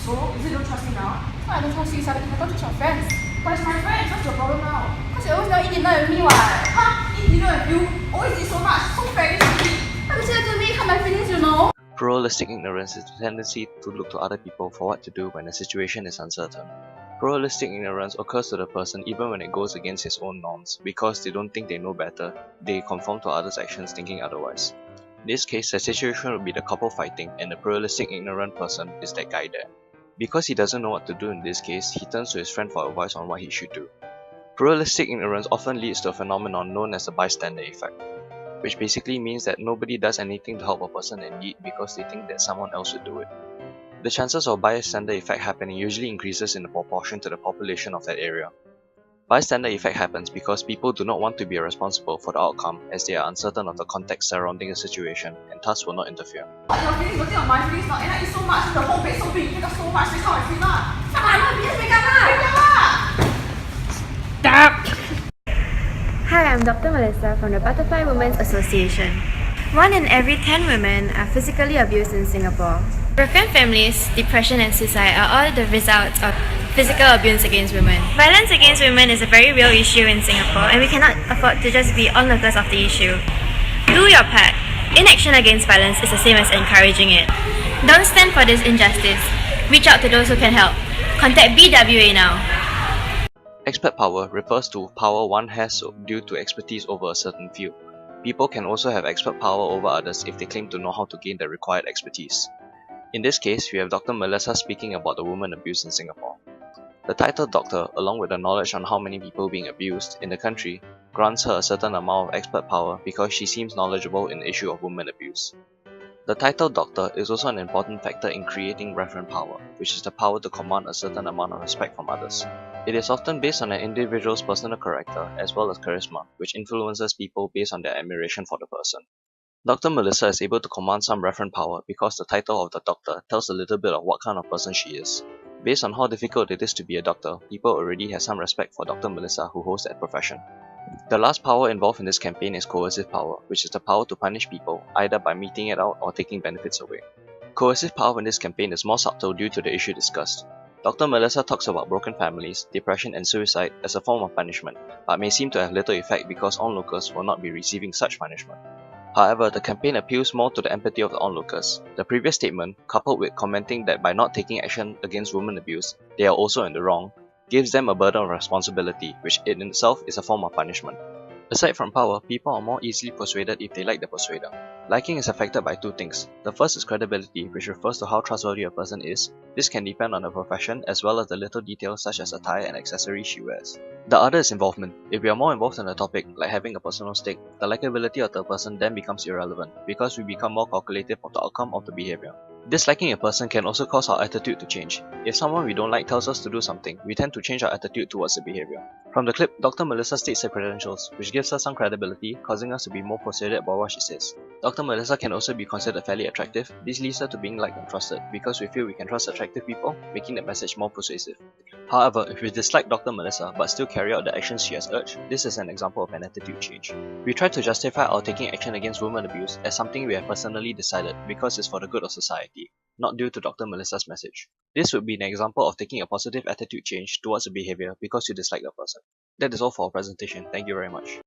So, is it you don't trust me now? No, I don't trust you, I don't trust your friends. But it's my friends, what's your problem now? Because you always never eat dinner with me, what? Huh? Eat dinner with you? Always eat so much, so very sweet. How to say that to me? Hurt my feelings, you know? Pluralistic ignorance is the tendency to look to other people for what to do when the situation is uncertain. Pluralistic ignorance occurs to the person even when it goes against his own norms, because they don't think they know better, they conform to others' actions thinking otherwise. In this case, the situation would be the couple fighting, and the pluralistic ignorant person is that guy there. Because he doesn't know what to do in this case, he turns to his friend for advice on what he should do. Pluralistic ignorance often leads to a phenomenon known as the bystander effect, which basically means that nobody does anything to help a person in need because they think that someone else would do it. The chances of bystander effect happening usually increases in proportion to the population of that area. Bystander effect happens because people do not want to be responsible for the outcome, as they are uncertain of the context surrounding the situation and thus will not interfere. Your feelings working on my feelings now, and I eat so much, the whole bed so big, you take up so much, that's how I feel lah. Just wake up lah! Wake up lah! Hi, I'm Dr. Melissa from the Butterfly Women's Association. 1 in every 10 women are physically abused in Singapore. Broken families, depression and suicide are all the results of physical abuse against women. Violence against women is a very real issue in Singapore, and we cannot afford to just be onlookers of the issue. Do your part. Inaction against violence is the same as encouraging it. Don't stand for this injustice. Reach out to those who can help. Contact BWA now. Expert power refers to power one has due to expertise over a certain field. People can also have expert power over others if they claim to know how to gain the required expertise. In this case, we have Dr. Melissa speaking about the woman abuse in Singapore. The title doctor, along with the knowledge on how many people being abused in the country, grants her a certain amount of expert power because she seems knowledgeable in the issue of women abuse. The title doctor is also an important factor in creating referent power, which is the power to command a certain amount of respect from others. It is often based on an individual's personal character as well as charisma, which influences people based on their admiration for the person. Dr. Melissa is able to command some referent power because the title of the doctor tells a little bit of what kind of person she is. Based on how difficult it is to be a doctor, people already have some respect for Dr. Melissa who holds that profession. The last power involved in this campaign is coercive power, which is the power to punish people, either by meting it out or taking benefits away. Coercive power in this campaign is more subtle due to the issue discussed. Dr. Melissa talks about broken families, depression and suicide as a form of punishment, but may seem to have little effect because onlookers will not be receiving such punishment. However, the campaign appeals more to the empathy of the onlookers. The previous statement, coupled with commenting that by not taking action against women abuse, they are also in the wrong, gives them a burden of responsibility, which in itself is a form of punishment. Aside from power, people are more easily persuaded if they like the persuader. Liking is affected by two things. The first is credibility, which refers to how trustworthy a person is. This can depend on the profession as well as the little details such as attire and accessories she wears. The other is involvement. If we are more involved in a topic, like having a personal stake, the likability of the person then becomes irrelevant, because we become more calculative of the outcome of the behavior. Disliking a person can also cause our attitude to change. If someone we don't like tells us to do something, we tend to change our attitude towards the behavior. From the clip, Dr. Melissa states her credentials, which gives her some credibility, causing us to be more persuaded about what she says. Dr. Melissa can also be considered fairly attractive. This leads her to being liked and trusted, because we feel we can trust attractive people, making the message more persuasive. However, if we dislike Dr. Melissa but still carry out the actions she has urged, this is an example of an attitude change. We try to justify our taking action against women abuse as something we have personally decided because it's for the good of society, not due to Dr. Melissa's message. This would be an example of taking a positive attitude change towards a behavior because you dislike the person. That is all for our presentation. Thank you very much.